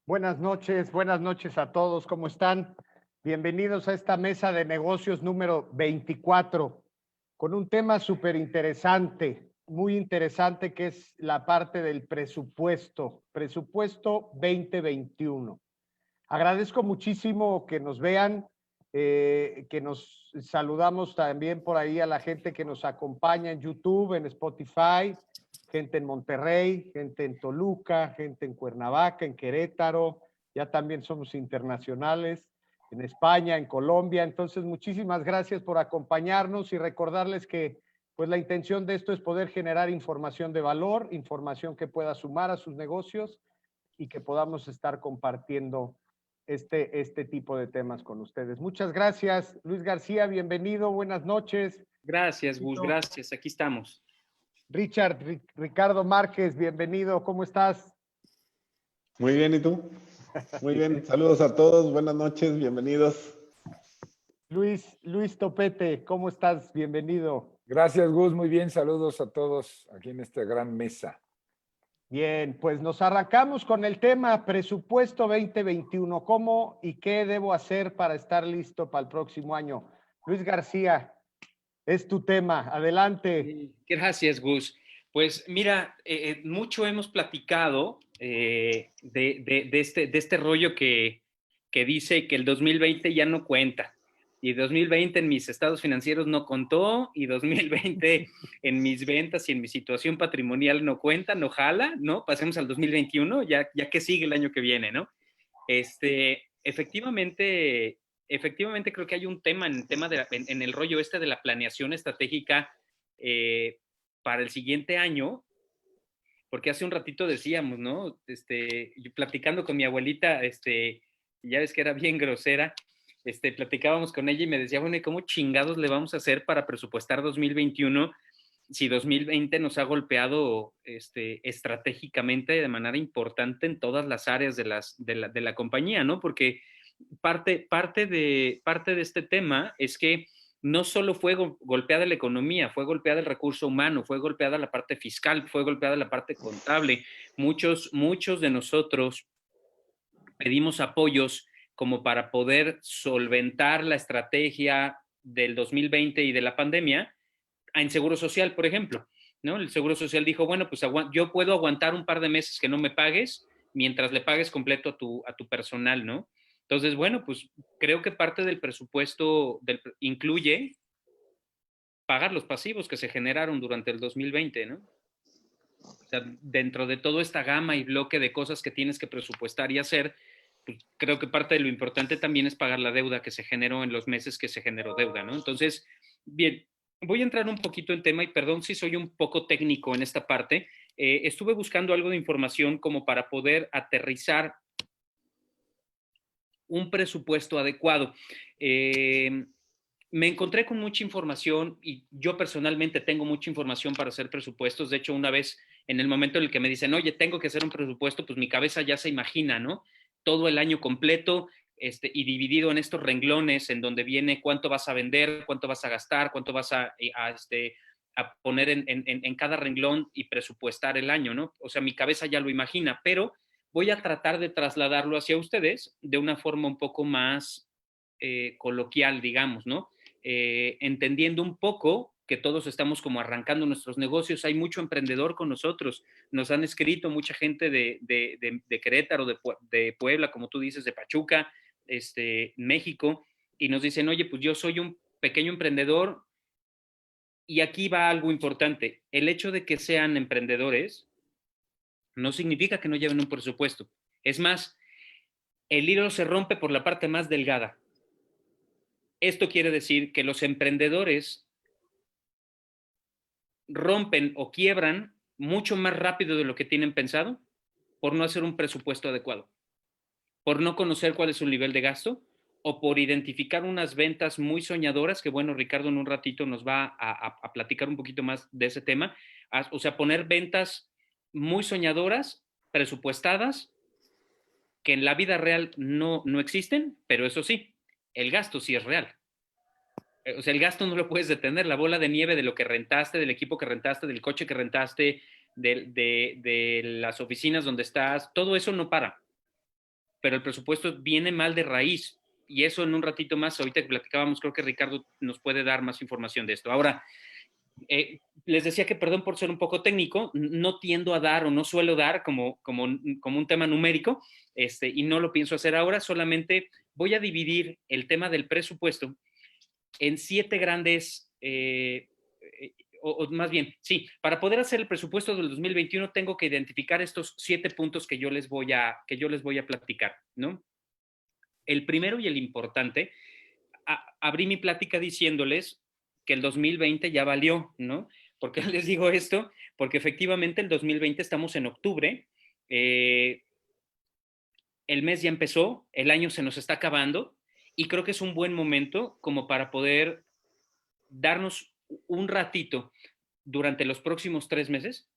Buenas noches a todos, ¿cómo están? Bienvenidos a esta mesa de negocios número 24, con un tema súper interesante, muy interesante, que es la parte del presupuesto 2021. Agradezco muchísimo que nos vean, que nos saludamos también por ahí a la gente que nos acompaña en YouTube, en Spotify, gente en Monterrey, gente en Toluca, gente en Cuernavaca, en Querétaro, ya también somos internacionales, en España, en Colombia. Entonces, muchísimas gracias por acompañarnos y recordarles que pues la intención de esto es poder generar información de valor, información que pueda sumar a sus negocios y que podamos estar compartiendo este tipo de temas con ustedes. Muchas gracias. Luis García, bienvenido, buenas noches. Gracias, Gus, gracias, aquí estamos. Ricardo Márquez, bienvenido, ¿cómo estás? Muy bien, ¿y tú? Muy bien, saludos a todos, buenas noches, bienvenidos. Luis Topete, ¿cómo estás? Bienvenido. Gracias, Gus, muy bien, saludos a todos aquí en esta gran mesa. Bien, pues nos arrancamos con el tema presupuesto 2021. ¿Cómo y qué debo hacer para estar listo para el próximo año? Luis García, es tu tema. Adelante. Gracias, Gus. Pues mira, mucho hemos platicado de este rollo que dice que el 2020 ya no cuenta. Y 2020 en mis estados financieros no contó, y 2020 en mis ventas y en mi situación patrimonial no cuenta, no jala, ¿no? Pasemos al 2021, ya que sigue el año que viene, ¿no? Efectivamente creo que hay un tema en el rollo este de la planeación estratégica para el siguiente año, porque hace un ratito decíamos, ¿no? Yo platicando con mi abuelita, ya ves que era bien grosera, platicábamos con ella y me decía, bueno, ¿y cómo chingados le vamos a hacer para presupuestar 2021 si 2020 nos ha golpeado estratégicamente de manera importante en todas las áreas de la compañía, ¿no? Porque parte de este tema es que no solo fue golpeada la economía, fue golpeada el recurso humano, fue golpeada la parte fiscal, fue golpeada la parte contable. Muchos de nosotros pedimos apoyos como para poder solventar la estrategia del 2020 y de la pandemia en Seguro Social, por ejemplo, ¿no? El Seguro Social dijo, bueno, pues yo puedo aguantar un par de meses que no me pagues mientras le pagues completo a tu personal, ¿no? Entonces, bueno, pues creo que parte del presupuesto incluye pagar los pasivos que se generaron durante el 2020, ¿no? O sea, dentro de toda esta gama y bloque de cosas que tienes que presupuestar y hacer, pues creo que parte de lo importante también es pagar la deuda que se generó en los meses que se generó deuda, ¿no? Entonces, bien, voy a entrar un poquito en tema y perdón si soy un poco técnico en esta parte. Estuve buscando algo de información como para poder aterrizar un presupuesto adecuado. Me encontré con mucha información y yo personalmente tengo mucha información para hacer presupuestos. De hecho, una vez en el momento en el que me dicen, oye, tengo que hacer un presupuesto, pues mi cabeza ya se imagina, ¿no? Todo el año completo y dividido en estos renglones en donde viene cuánto vas a vender, cuánto vas a gastar, cuánto vas a poner en cada renglón y presupuestar el año, ¿no? O sea, mi cabeza ya lo imagina, pero voy a tratar de trasladarlo hacia ustedes de una forma un poco más coloquial, digamos, ¿no? Entendiendo un poco que todos estamos como arrancando nuestros negocios, hay mucho emprendedor con nosotros, nos han escrito mucha gente de Querétaro, de Puebla, como tú dices, de Pachuca, México, y nos dicen, oye, pues yo soy un pequeño emprendedor, y aquí va algo importante, el hecho de que sean emprendedores no significa que no lleven un presupuesto, es más, el hilo se rompe por la parte más delgada. Esto quiere decir que los emprendedores rompen o quiebran mucho más rápido de lo que tienen pensado por no hacer un presupuesto adecuado, por no conocer cuál es su nivel de gasto o por identificar unas ventas muy soñadoras, que bueno, Ricardo en un ratito nos va a platicar un poquito más de ese tema, o sea, poner ventas muy soñadoras, presupuestadas, que en la vida real no existen, pero eso sí, el gasto sí es real. O sea, el gasto no lo puedes detener, la bola de nieve de lo que rentaste, del equipo que rentaste, del coche que rentaste, de las oficinas donde estás, todo eso no para. pero el presupuesto viene mal de raíz. Y eso en un ratito más, ahorita que platicábamos, creo que Ricardo nos puede dar más información de esto. Ahora, les decía que perdón por ser un poco técnico, no tiendo a dar o no suelo dar como un tema numérico, y no lo pienso hacer ahora, solamente voy a dividir el tema del presupuesto en 7 grandes, o más bien, sí, para poder hacer el presupuesto del 2021 tengo que identificar estos 7 puntos que yo les voy a platicar, ¿no? El primero y el importante, abrí mi plática diciéndoles que el 2020 ya valió, ¿no? ¿Por qué les digo esto? Porque efectivamente el 2020 estamos en octubre, el mes ya empezó, el año se nos está acabando y creo que es un buen momento como para poder darnos un ratito durante los próximos 3 meses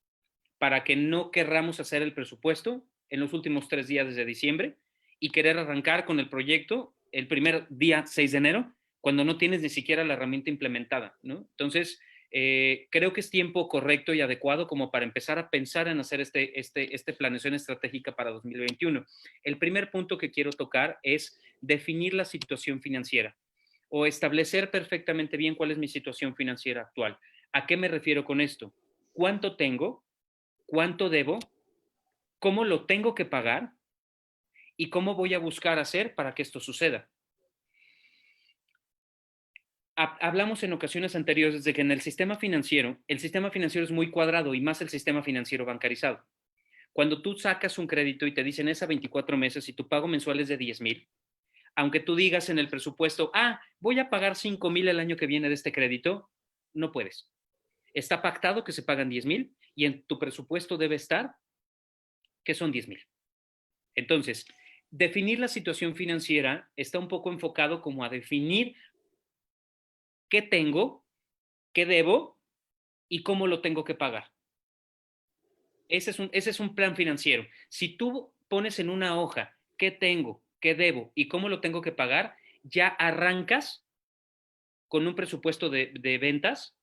para que no querramos hacer el presupuesto en los últimos 3 días de diciembre y querer arrancar con el proyecto el primer día 6 de enero, cuando no tienes ni siquiera la herramienta implementada, ¿no? Entonces, creo que es tiempo correcto y adecuado como para empezar a pensar en hacer esta planeación estratégica para 2021. El primer punto que quiero tocar es definir la situación financiera o establecer perfectamente bien cuál es mi situación financiera actual. ¿A qué me refiero con esto? ¿Cuánto tengo? ¿Cuánto debo? ¿Cómo lo tengo que pagar? ¿Y cómo voy a buscar hacer para que esto suceda? Hablamos en ocasiones anteriores de que en el sistema financiero es muy cuadrado y más el sistema financiero bancarizado. Cuando tú sacas un crédito y te dicen es a 24 meses y tu pago mensual es de 10,000, aunque tú digas en el presupuesto, voy a pagar 5,000 el año que viene de este crédito, no puedes. Está pactado que se pagan 10,000 y en tu presupuesto debe estar que son 10,000. Entonces, definir la situación financiera está un poco enfocado como a definir qué tengo, qué debo y cómo lo tengo que pagar. Ese es un plan financiero. Si tú pones en una hoja qué tengo, qué debo y cómo lo tengo que pagar, ya arrancas con un presupuesto de ventas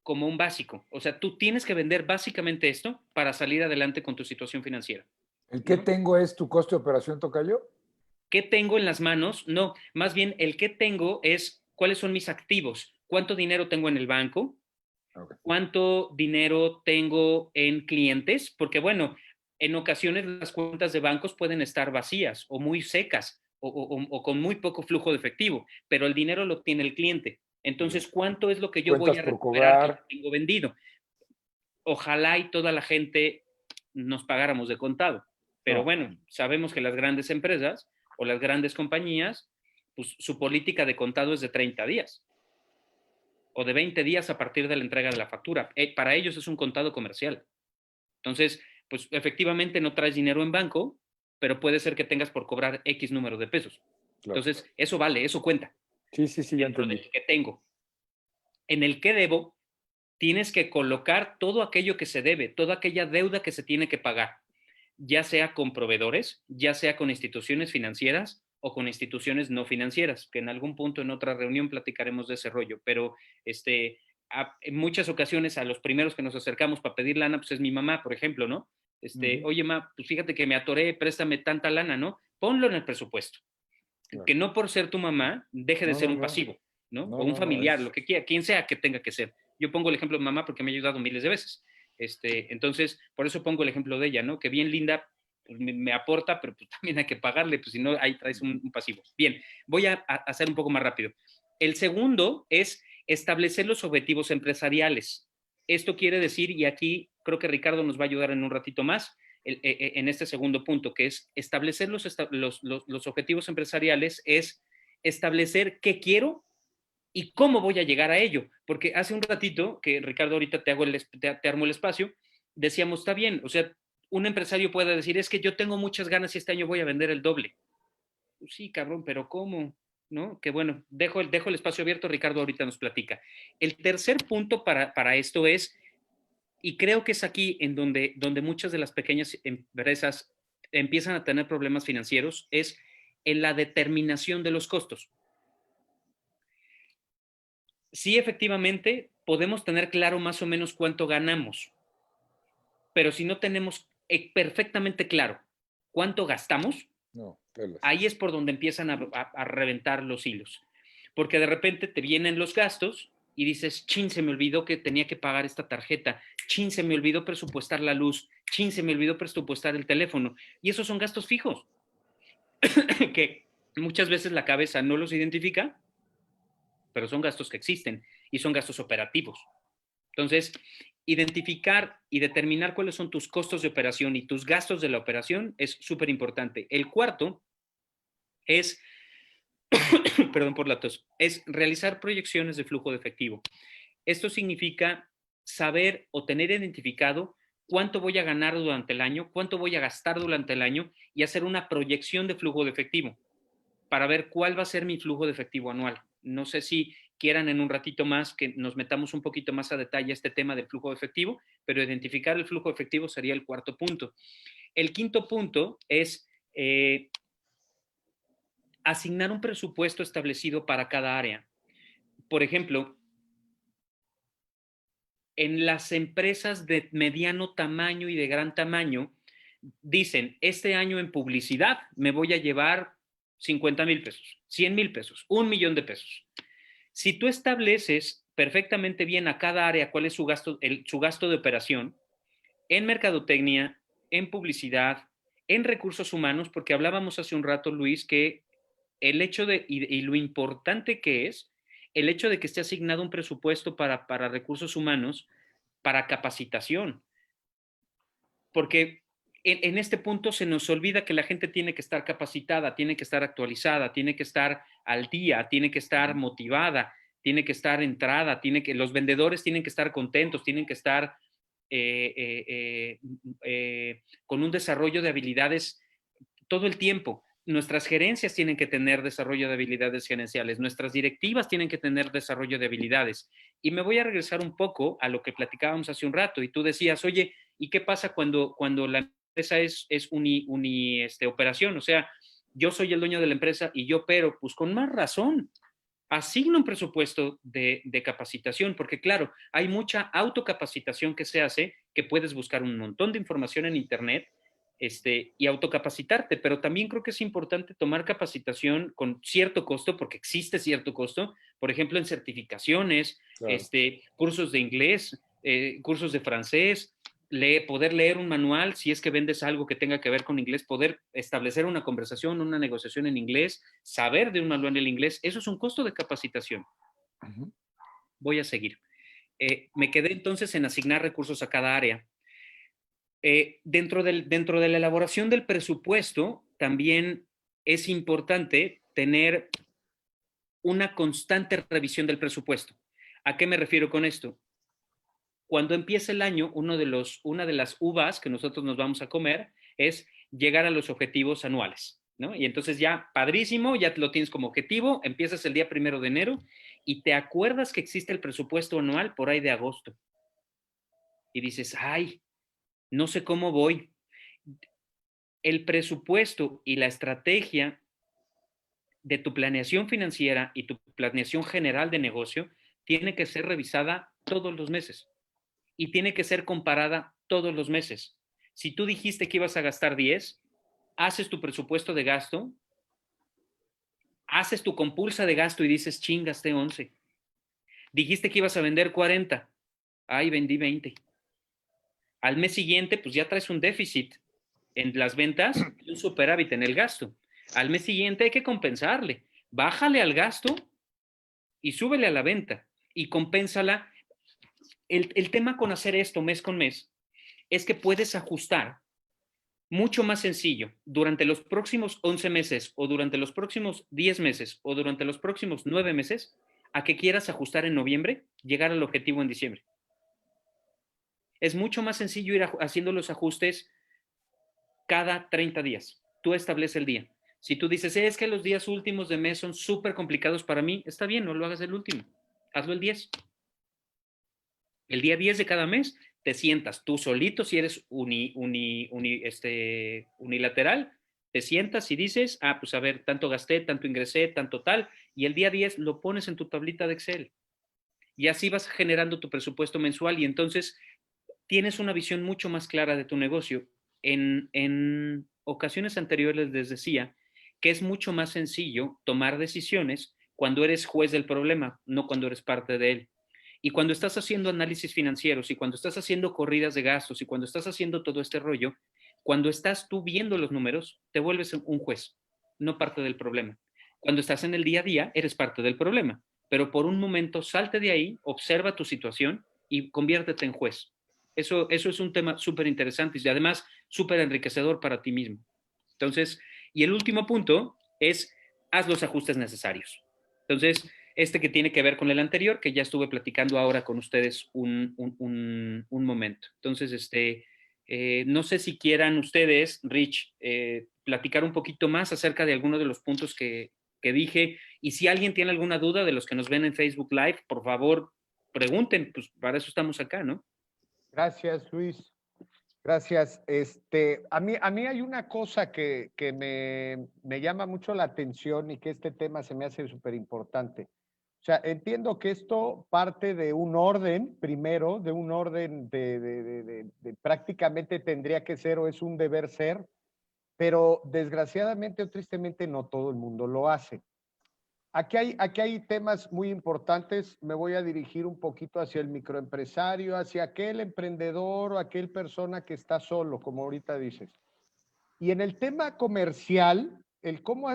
como un básico. O sea, tú tienes que vender básicamente esto para salir adelante con tu situación financiera. ¿El que tengo es tu coste de operación, tocayo? ¿Qué tengo en las manos? No, más bien el que tengo es cuáles son mis activos, cuánto dinero tengo en el banco, Okay. cuánto dinero tengo en clientes, porque bueno, en ocasiones las cuentas de bancos pueden estar vacías o muy secas o con muy poco flujo de efectivo, pero el dinero lo tiene el cliente. Entonces, ¿cuánto es lo que yo voy Cuentas a por recuperar que cobrar. tengo vendido? Ojalá y toda la gente nos pagáramos de contado. Pero No. bueno, sabemos que las grandes empresas o las grandes compañías, pues su política de contado es de 30 días o de 20 días a partir de la entrega de la factura. Para ellos es un contado comercial. Entonces, pues efectivamente no traes dinero en banco, pero puede ser que tengas por cobrar X número de pesos. Claro. Entonces, eso vale, eso cuenta. Sí, ya Dentro entendí. del que tengo. En el que debo, tienes que colocar todo aquello que se debe, toda aquella deuda que se tiene que pagar, ya sea con proveedores, ya sea con instituciones financieras o con instituciones no financieras, que en algún punto en otra reunión platicaremos de ese rollo, pero en muchas ocasiones a los primeros que nos acercamos para pedir lana, pues es mi mamá, por ejemplo, ¿no? Oye, ma, pues fíjate que me atoré, préstame tanta lana, ¿no? Ponlo en el presupuesto. Claro. Que no por ser tu mamá deje de ser un pasivo, ¿no? O un familiar, lo que quiera, quien sea que tenga que ser. Yo pongo el ejemplo de mamá porque me ha ayudado miles de veces. Entonces, por eso pongo el ejemplo de ella, ¿no? Que bien linda, pues me aporta, pero pues también hay que pagarle, pues si no, ahí traes un pasivo. Bien, voy a hacer un poco más rápido. El segundo es establecer los objetivos empresariales. Esto quiere decir, y aquí creo que Ricardo nos va a ayudar en un ratito más, en este segundo punto, que es establecer los objetivos empresariales, es establecer qué quiero y cómo voy a llegar a ello. Porque hace un ratito, que Ricardo ahorita te armo el espacio, decíamos, está bien, o sea, un empresario puede decir, es que yo tengo muchas ganas y este año voy a vender el doble. Pues sí, cabrón, pero ¿cómo? ¿No? Que bueno, dejo el espacio abierto, Ricardo ahorita nos platica. El tercer punto para esto es, y creo que es aquí en donde muchas de las pequeñas empresas empiezan a tener problemas financieros, es en la determinación de los costos. Sí, efectivamente, podemos tener claro más o menos cuánto ganamos, pero si no tenemos perfectamente claro cuánto gastamos, No, pelas. ahí es por donde empiezan a reventar los hilos. Porque de repente te vienen los gastos y dices, chin, se me olvidó que tenía que pagar esta tarjeta, chin, se me olvidó presupuestar la luz, chin, se me olvidó presupuestar el teléfono. Y esos son gastos fijos, que muchas veces la cabeza no los identifica, pero son gastos que existen y son gastos operativos. Entonces, identificar y determinar cuáles son tus costos de operación y tus gastos de la operación es súper importante. El cuarto es, perdón por la tos, es realizar proyecciones de flujo de efectivo. Esto significa saber o tener identificado cuánto voy a ganar durante el año, cuánto voy a gastar durante el año y hacer una proyección de flujo de efectivo para ver cuál va a ser mi flujo de efectivo anual. No sé si quieran en un ratito más que nos metamos un poquito más a detalle a este tema del flujo de efectivo, pero identificar el flujo de efectivo sería el cuarto punto. El quinto punto es asignar un presupuesto establecido para cada área. Por ejemplo, en las empresas de mediano tamaño y de gran tamaño, dicen, este año en publicidad me voy a llevar 50,000 pesos, 100,000 pesos, 1,000,000 de pesos. Si tú estableces perfectamente bien a cada área cuál es su gasto de operación, en mercadotecnia, en publicidad, en recursos humanos, porque hablábamos hace un rato, Luis, que el hecho de, y lo importante que es, el hecho de que esté asignado un presupuesto para recursos humanos, para capacitación, porque en este punto se nos olvida que la gente tiene que estar capacitada, tiene que estar actualizada, tiene que estar al día, tiene que estar motivada, tiene que estar entrada, los vendedores tienen que estar contentos, tienen que estar con un desarrollo de habilidades todo el tiempo. Nuestras gerencias tienen que tener desarrollo de habilidades gerenciales, nuestras directivas tienen que tener desarrollo de habilidades. Y me voy a regresar un poco a lo que platicábamos hace un rato y tú decías, oye, ¿y qué pasa cuando la empresa es operación? O sea, yo soy el dueño de la empresa y yo opero, pues con más razón, asigna un presupuesto de capacitación, porque claro, hay mucha autocapacitación que se hace, que puedes buscar un montón de información en Internet y autocapacitarte, pero también creo que es importante tomar capacitación con cierto costo, porque existe cierto costo, por ejemplo, en certificaciones, Claro. cursos de inglés, cursos de francés, poder leer un manual, si es que vendes algo que tenga que ver con inglés, poder establecer una conversación, una negociación en inglés, saber de un manual en inglés, eso es un costo de capacitación. Ujú. Voy a seguir. Me quedé entonces en asignar recursos a cada área. Dentro de la elaboración del presupuesto, también es importante tener una constante revisión del presupuesto. ¿A qué me refiero con esto? Cuando empieza el año, una de las uvas que nosotros nos vamos a comer es llegar a los objetivos anuales, ¿no? Y entonces ya, padrísimo, ya lo tienes como objetivo, empiezas el día 1 de enero y te acuerdas que existe el presupuesto anual por ahí de agosto. Y dices, ay, no sé cómo voy. El presupuesto y la estrategia de tu planeación financiera y tu planeación general de negocio tiene que ser revisada todos los meses y tiene que ser comparada todos los meses. Si tú dijiste que ibas a gastar 10, haces tu presupuesto de gasto, haces tu compulsa de gasto y dices, ching, gasté 11. Dijiste que ibas a vender 40, ay, vendí 20. Al mes siguiente, pues ya traes un déficit en las ventas y un superávit en el gasto. Al mes siguiente hay que compensarle. Bájale al gasto y súbele a la venta y compénsala. El tema con hacer esto mes con mes es que puedes ajustar mucho más sencillo durante los próximos 11 meses o durante los próximos 10 meses o durante los próximos 9 meses a que quieras ajustar en noviembre, llegar al objetivo en diciembre. Es mucho más sencillo ir haciendo los ajustes cada 30 días. Tú estableces el día. Si tú dices, es que los días últimos de mes son súper complicados para mí, está bien, no lo hagas el último. Hazlo el 10. El día 10 de cada mes te sientas tú solito, si eres unilateral, te sientas y dices, pues a ver, tanto gasté, tanto ingresé, tanto tal, y el día 10 lo pones en tu tablita de Excel. Y así vas generando tu presupuesto mensual y entonces tienes una visión mucho más clara de tu negocio. En ocasiones anteriores les decía que es mucho más sencillo tomar decisiones cuando eres juez del problema, no cuando eres parte de él. Y cuando estás haciendo análisis financieros y cuando estás haciendo corridas de gastos y cuando estás haciendo todo este rollo, cuando estás tú viendo los números, te vuelves un juez, no parte del problema. Cuando estás en el día a día, eres parte del problema. Pero por un momento, salte de ahí, observa tu situación y conviértete en juez. Eso es un tema súper interesante y además súper enriquecedor para ti mismo. Entonces, y el último punto es, haz los ajustes necesarios. Entonces, este que tiene que ver con el anterior, que ya estuve platicando ahora con ustedes un momento. Entonces, no sé si quieran ustedes, Rich, platicar un poquito más acerca de alguno de los puntos que dije. Y si alguien tiene alguna duda de los que nos ven en Facebook Live, por favor, pregunten, pues para eso estamos acá, ¿no? Gracias, Luis. Gracias. A mí hay una cosa que me llama mucho la atención y que este tema se me hace súper importante. O sea, entiendo que esto parte de un orden, primero, de un orden de prácticamente tendría que ser o es un deber ser, pero desgraciadamente o tristemente no todo el mundo lo hace. Aquí hay temas muy importantes. Me voy a dirigir un poquito hacia el microempresario, hacia aquel emprendedor o aquel persona que está solo, como ahorita dices. Y en el tema comercial, el cómo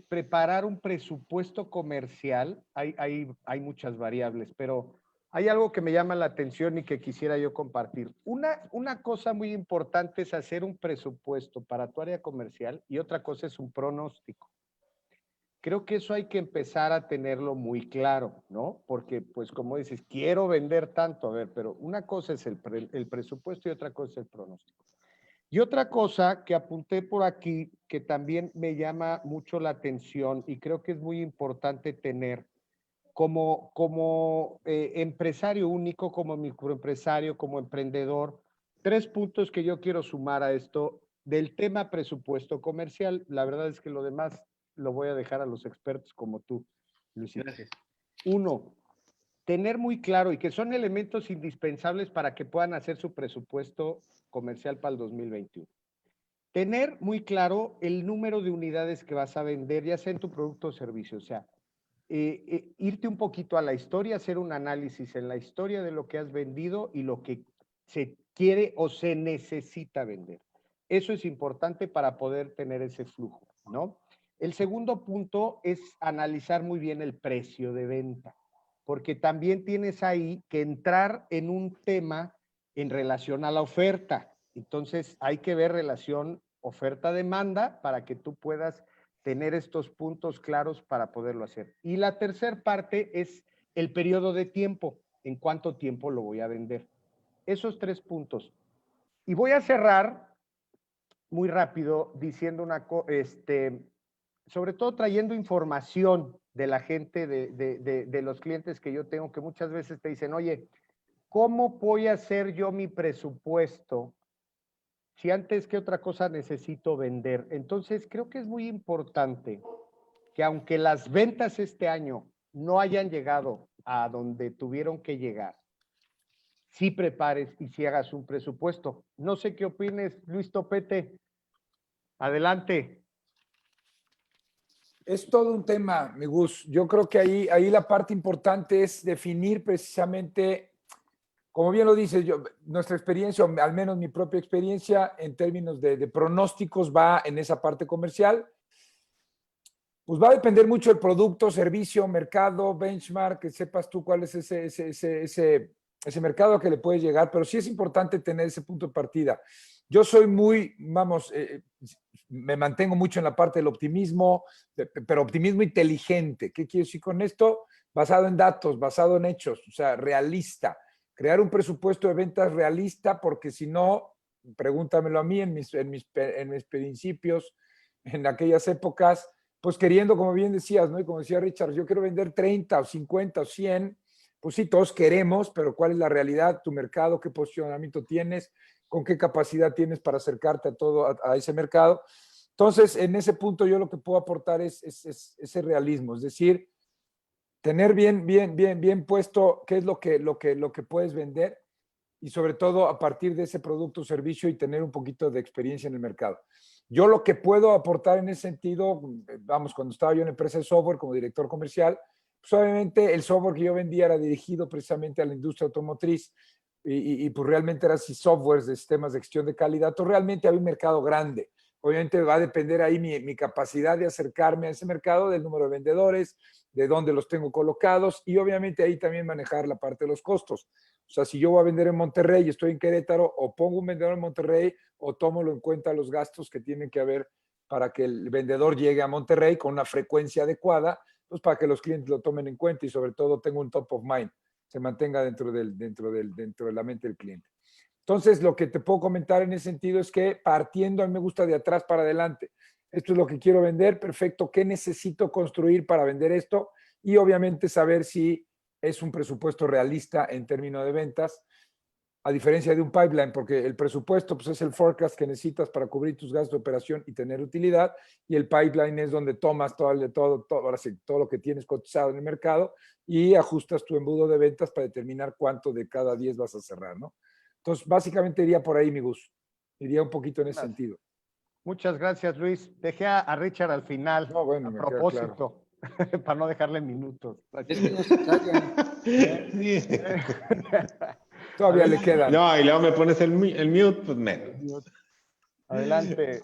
preparar un presupuesto comercial, hay muchas variables, pero hay algo que me llama la atención y que quisiera yo compartir. Una cosa muy importante es hacer un presupuesto para tu área comercial y otra cosa es un pronóstico. Creo que eso hay que empezar a tenerlo muy claro, ¿no? Porque, pues, como dices, quiero vender tanto, a ver, pero una cosa es el presupuesto y otra cosa es el pronóstico. Y otra cosa que apunté por aquí, que también me llama mucho la atención y creo que es muy importante tener como empresario único, como microempresario, como emprendedor, 3 puntos que yo quiero sumar a esto del tema presupuesto comercial. La verdad es que lo demás lo voy a dejar a los expertos como tú, Luisito. Gracias. 1, tener muy claro y que son elementos indispensables para que puedan hacer su presupuesto comercial para el 2021. Tener muy claro el número de unidades que vas a vender, ya sea en tu producto o servicio. O sea, irte un poquito a la historia, hacer un análisis en la historia de lo que has vendido y lo que se quiere o se necesita vender. Eso es importante para poder tener ese flujo, ¿no? El segundo punto es analizar muy bien el precio de venta, porque también tienes ahí que entrar en un tema en relación a la oferta. Entonces hay que ver relación oferta-demanda para que tú puedas tener estos puntos claros para poderlo hacer. Y la tercera parte es el periodo de tiempo, en cuánto tiempo lo voy a vender. Esos 3 puntos. Y voy a cerrar muy rápido diciendo sobre todo trayendo información de la gente, de los clientes que yo tengo, que muchas veces te dicen, oye, ¿cómo voy a hacer yo mi presupuesto si antes que otra cosa necesito vender? Entonces, creo que es muy importante que aunque las ventas este año no hayan llegado a donde tuvieron que llegar, sí prepares y sí hagas un presupuesto. No sé qué opines, Luis Topete. Adelante. Es todo un tema, mi Gus. Yo creo que ahí la parte importante es definir precisamente, como bien lo dices, nuestra experiencia, o al menos mi propia experiencia en términos de pronósticos va en esa parte comercial. Pues va a depender mucho del producto, servicio, mercado, benchmark, que sepas tú cuál es ese mercado que le puede llegar, pero sí es importante tener ese punto de partida. Yo soy me mantengo mucho en la parte del optimismo, pero optimismo inteligente. ¿Qué quiero decir con esto? Basado en datos, basado en hechos, o sea, realista. Crear un presupuesto de ventas realista, porque si no, pregúntamelo a mí en mis principios, en aquellas épocas, pues queriendo, como bien decías, ¿no? Y como decía Richard, yo quiero vender 30 o 50 o 100, pues sí, todos queremos, pero ¿cuál es la realidad? Tu mercado, ¿qué posicionamiento tienes? ¿Con qué capacidad tienes para acercarte a ese mercado? Entonces, en ese punto yo lo que puedo aportar es ese realismo, es decir, tener bien puesto qué es lo que puedes vender y sobre todo a partir de ese producto o servicio y tener un poquito de experiencia en el mercado. Yo lo que puedo aportar en ese sentido, vamos, cuando estaba yo en empresa de software como director comercial, pues obviamente el software que yo vendía era dirigido precisamente a la industria automotriz y pues realmente eran softwares de sistemas de gestión de calidad. Entonces realmente había un mercado grande. Obviamente va a depender ahí mi capacidad de acercarme a ese mercado, del número de vendedores, de dónde los tengo colocados y obviamente ahí también manejar la parte de los costos. O sea, si yo voy a vender en Monterrey y estoy en Querétaro, o pongo un vendedor en Monterrey o tómalo en cuenta los gastos que tienen que haber para que el vendedor llegue a Monterrey con una frecuencia adecuada, pues para que los clientes lo tomen en cuenta y sobre todo tenga un top of mind, se mantenga dentro de la mente del cliente. Entonces, lo que te puedo comentar en ese sentido es que partiendo, a mí me gusta de atrás para adelante. Esto es lo que quiero vender, perfecto. ¿Qué necesito construir para vender esto? Y obviamente saber si es un presupuesto realista en términos de ventas, a diferencia de un pipeline, porque el presupuesto pues, es el forecast que necesitas para cubrir tus gastos de operación y tener utilidad, y el pipeline es donde tomas ahora sí, todo lo que tienes cotizado en el mercado y ajustas tu embudo de ventas para determinar cuánto de cada 10 vas a cerrar, ¿no? Entonces, básicamente iría por ahí, mi Gus. Iría un poquito en ese sentido. Muchas gracias, Luis. Dejé a Richard al final, No, bueno, a me queda propósito, para no dejarle minutos. Es que no se callan. Sí. Todavía le quedan. No, y luego me pones el mute, pues menos. Adelante.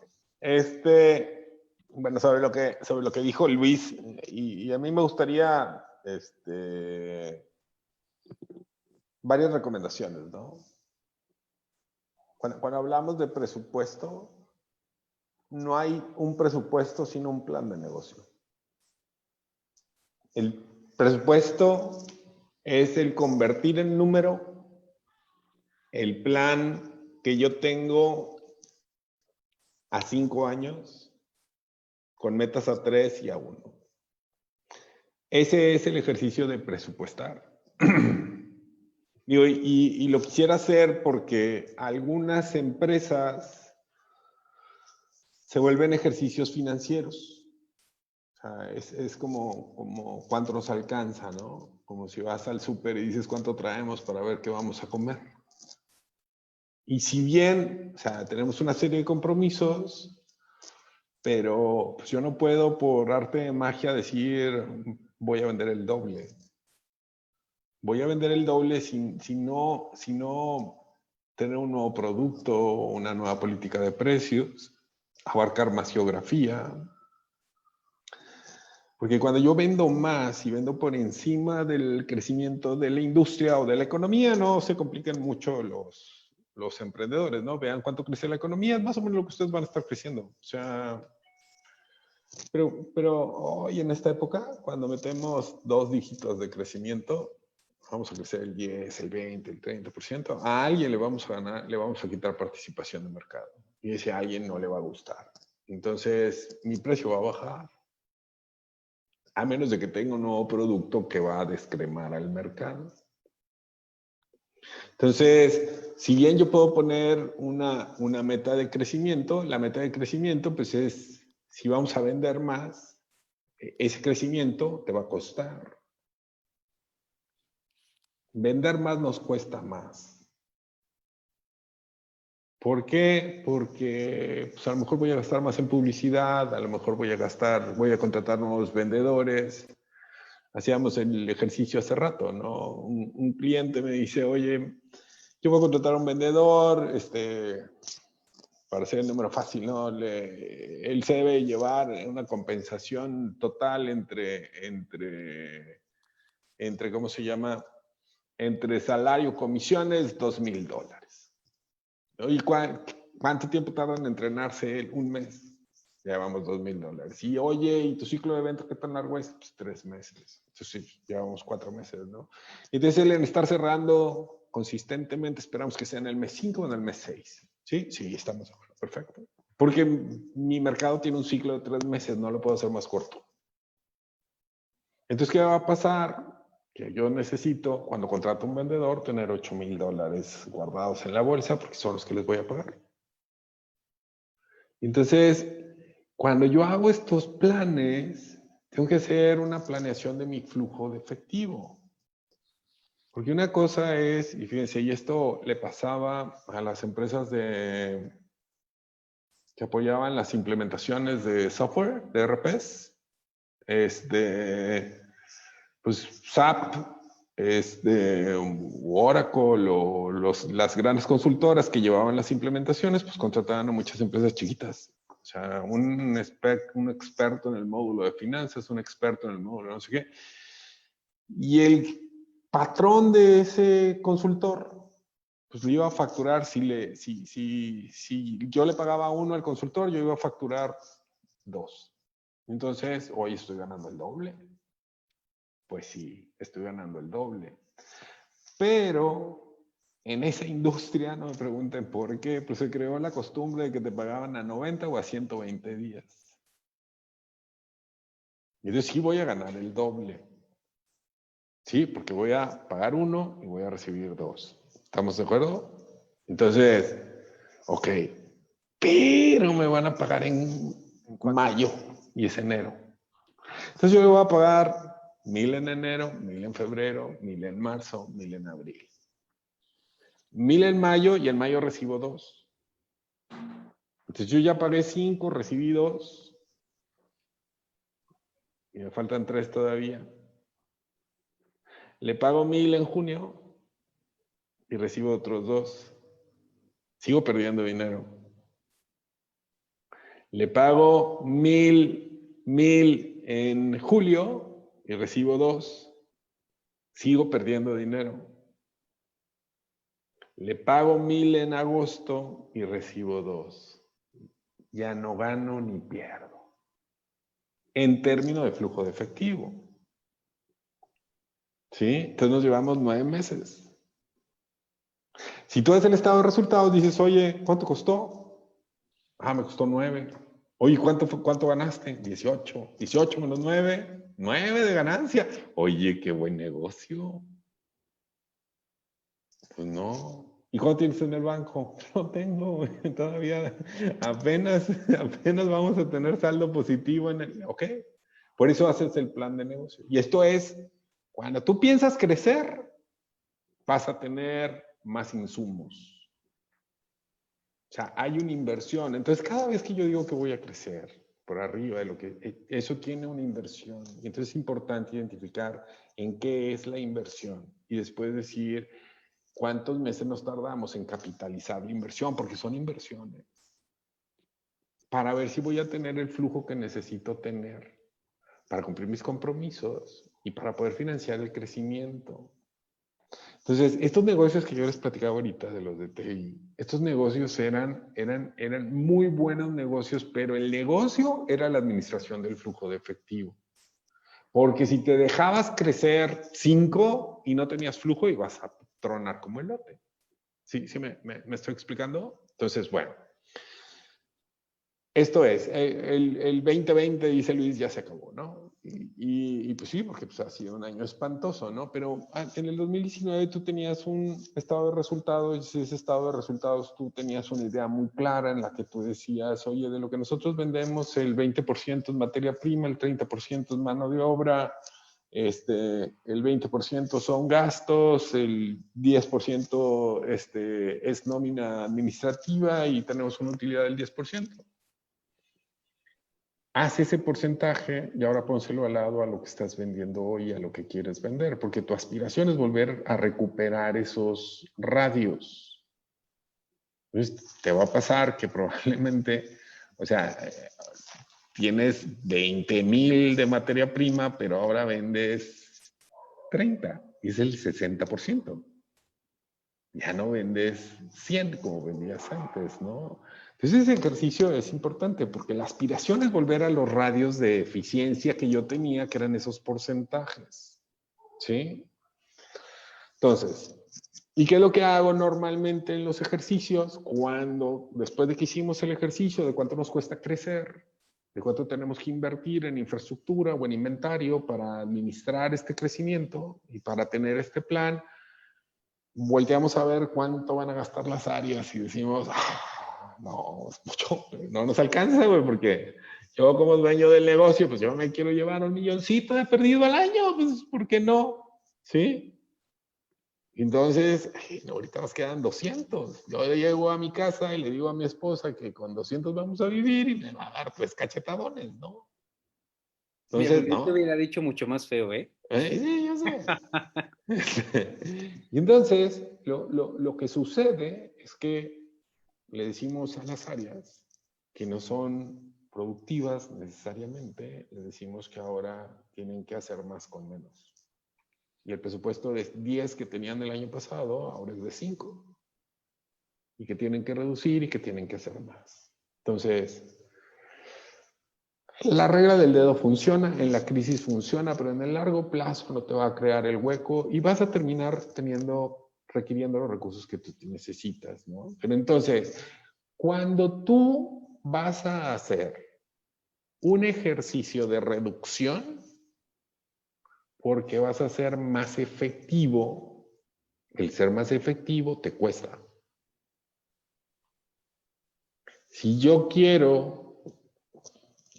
Bueno, sobre lo que dijo Luis, y a mí me gustaría varias recomendaciones, ¿no? Cuando hablamos de presupuesto, no hay un presupuesto sino un plan de negocio. El presupuesto es el convertir en número el plan que yo tengo a 5 años con metas a 3 y a 1. Ese es el ejercicio de presupuestar. Y lo quisiera hacer porque algunas empresas se vuelven ejercicios financieros. O sea, es como cuánto nos alcanza, ¿no? Como si vas al súper y dices cuánto traemos para ver qué vamos a comer. Y si bien, o sea, tenemos una serie de compromisos, pero pues yo no puedo por arte de magia decir voy a vender el doble. Voy a vender el doble si no tener un nuevo producto, una nueva política de precios, abarcar más geografía. Porque cuando yo vendo más y vendo por encima del crecimiento de la industria o de la economía, no se complican mucho los emprendedores, ¿no? Vean cuánto crece la economía, es más o menos lo que ustedes van a estar creciendo. O sea, pero hoy en esta época, cuando metemos 2 dígitos de crecimiento, vamos a crecer el 10, el 20, el 30%, a alguien le vamos a quitar participación de mercado. Y ese a alguien no le va a gustar. Entonces, mi precio va a bajar. A menos de que tenga un nuevo producto que va a descremar al mercado. Entonces, si bien yo puedo poner una meta de crecimiento, la meta de crecimiento pues es, si vamos a vender más, ese crecimiento te va a costar. Vender más nos cuesta más. ¿Por qué? Porque pues a lo mejor voy a gastar más en publicidad, a lo mejor voy a contratar nuevos vendedores. Hacíamos el ejercicio hace rato, ¿no? Un cliente me dice, oye, yo voy a contratar a un vendedor, para hacer el número fácil, ¿no? Él se debe llevar una compensación total entre ¿cómo se llama? Entre salario, comisiones, $2,000. ¿Y cuánto tiempo tardan en entrenarse él? 1 mes. Llevamos $2,000. Y oye, ¿y tu ciclo de venta qué tan largo es? Pues 3 meses. Entonces llevamos 4 meses, ¿no? Entonces él en estar cerrando consistentemente, esperamos que sea en el mes 5 o en el mes 6. ¿Sí? Sí, estamos de acuerdo. Perfecto. Porque mi mercado tiene un ciclo de 3 meses, no lo puedo hacer más corto. Entonces, ¿qué va a pasar? Que yo necesito, cuando contrato a un vendedor, tener $8,000 guardados en la bolsa porque son los que les voy a pagar. Entonces, cuando yo hago estos planes, tengo que hacer una planeación de mi flujo de efectivo. Porque una cosa es, y fíjense, y esto le pasaba a las empresas que apoyaban las implementaciones de software, de ERPs, pues SAP, Oracle o las grandes consultoras que llevaban las implementaciones, pues contrataban a muchas empresas chiquitas. O sea, un experto en el módulo de finanzas, un experto en el módulo no sé qué. Y el patrón de ese consultor, pues le iba a facturar, si yo le pagaba 1 al consultor, yo iba a facturar 2. Entonces, hoy estoy ganando el doble. Pues sí, estoy ganando el doble. Pero en esa industria, no me pregunten por qué, pues se creó la costumbre de que te pagaban a 90 o a 120 días. Y entonces sí voy a ganar el doble. Sí, porque voy a pagar 1 y voy a recibir 2. ¿Estamos de acuerdo? Entonces, ok, pero me van a pagar en mayo y es enero. Entonces yo le voy a pagar 1,000 en enero, 1,000 en febrero, 1,000 en marzo, 1,000 en abril. 1,000 en mayo y en mayo recibo 2. Entonces yo ya pagué 5, recibí 2. Y me faltan 3 todavía. Le pago 1,000 en junio y recibo otros 2. Sigo perdiendo dinero. Le pago 1,000 en julio y recibo 2. Sigo perdiendo dinero. Le pago 1,000 en agosto y recibo 2. Ya no gano ni pierdo. En términos de flujo de efectivo. ¿Sí? Entonces nos llevamos 9 meses. Si tú ves el estado de resultados, dices, oye, ¿cuánto costó? Ah, me costó 9. Oye, ¿cuánto ganaste? 18. 18 menos 9. 9 de ganancia. Oye, qué buen negocio. Pues no. ¿Y cuánto tienes en el banco? No tengo. Todavía apenas vamos a tener saldo positivo en el... ¿Ok? Por eso haces el plan de negocio. Y esto es, cuando tú piensas crecer, vas a tener más insumos. O sea, hay una inversión. Entonces, cada vez que yo digo que voy a crecer por arriba de lo que... Eso tiene una inversión. Y entonces es importante identificar en qué es la inversión. Y después decir cuántos meses nos tardamos en capitalizar la inversión, porque son inversiones. Para ver si voy a tener el flujo que necesito tener para cumplir mis compromisos y para poder financiar el crecimiento. Entonces, estos negocios que yo les platicaba ahorita de los de TI, estos negocios eran muy buenos negocios, pero el negocio era la administración del flujo de efectivo. Porque si te dejabas crecer 5 y no tenías flujo, ibas a tronar como elote. ¿Sí me estoy explicando? Entonces, bueno. Esto es, el 2020, dice Luis, ya se acabó, ¿no? Y pues sí, porque pues, ha sido un año espantoso, ¿no? Pero en el 2019 tú tenías un estado de resultados, y ese estado de resultados tú tenías una idea muy clara en la que tú decías, oye, de lo que nosotros vendemos, el 20% es materia prima, el 30% es mano de obra, el 20% son gastos, el 10% es nómina administrativa y tenemos una utilidad del 10%. Haz ese porcentaje y ahora pónselo al lado a lo que estás vendiendo hoy, a lo que quieres vender, porque tu aspiración es volver a recuperar esos radios. Entonces, te va a pasar que probablemente, o sea, tienes 20,000 de materia prima, pero ahora vendes 30, y es el 60%. Ya no vendes 100 como vendías antes, ¿no? Entonces ese ejercicio es importante porque la aspiración es volver a los radios de eficiencia que yo tenía, que eran esos porcentajes, ¿sí? Entonces, ¿y qué es lo que hago normalmente en los ejercicios? Después de que hicimos el ejercicio de cuánto nos cuesta crecer, de cuánto tenemos que invertir en infraestructura o en inventario para administrar este crecimiento y para tener este plan, volteamos a ver cuánto van a gastar las áreas y decimos, no, es mucho, no nos alcanza, güey, porque yo como dueño del negocio, pues yo me quiero llevar 1 milloncito de perdido al año, pues, ¿por qué no? ¿Sí? Entonces, no, ahorita nos quedan 200. Yo llego a mi casa y le digo a mi esposa que con 200 vamos a vivir y me va a dar pues cachetadones, ¿no? Entonces, Yo te no. hubiera dicho mucho más feo, ¿eh? Sí, yo sé. Y entonces, lo que sucede es que le decimos a las áreas que no son productivas necesariamente, le decimos que ahora tienen que hacer más con menos. Y el presupuesto de 10 que tenían el año pasado, ahora es de 5. Y que tienen que reducir y que tienen que hacer más. Entonces, la regla del dedo funciona, en la crisis funciona, pero en el largo plazo no te va a crear el hueco y vas a terminar requiriendo los recursos que tú necesitas, ¿no? Pero entonces, cuando tú vas a hacer un ejercicio de reducción, porque vas a ser más efectivo, el ser más efectivo te cuesta. Si yo quiero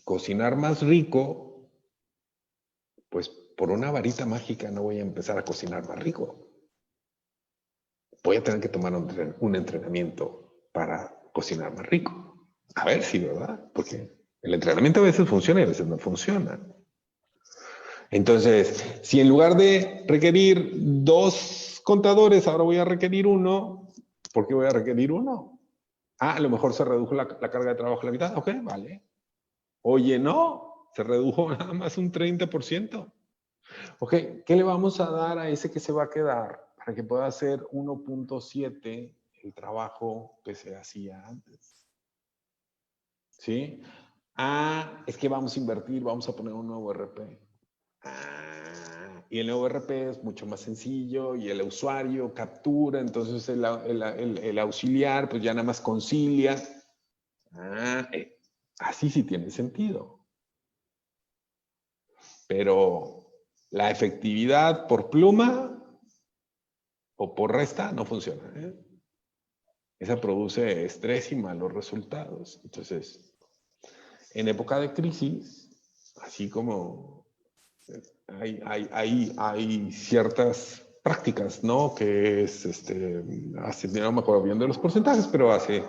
cocinar más rico, pues por una varita mágica no voy a empezar a cocinar más rico. Voy a tener que tomar un entrenamiento para cocinar más rico. A ver si, ¿verdad? Porque el entrenamiento a veces funciona y a veces no funciona. Entonces, si en lugar de requerir 2 contadores, ahora voy a requerir 1, ¿por qué voy a requerir 1? A lo mejor se redujo la carga de trabajo a la mitad. Ok, vale. Oye, no, se redujo nada más un 30%. Ok, ¿qué le vamos a dar a ese que se va a quedar para que pueda hacer 1.7 el trabajo que se hacía antes? ¿Sí? Es que vamos a invertir, vamos a poner un nuevo RP. Y el nuevo RP es mucho más sencillo y el usuario captura, entonces el auxiliar pues ya nada más concilia. Así sí tiene sentido. Pero la efectividad por pluma o por resta no funciona, ¿eh? Esa produce estrés y malos resultados. Entonces, en época de crisis, así como hay ciertas prácticas, ¿no? Que es, no me acuerdo bien de los porcentajes, pero hace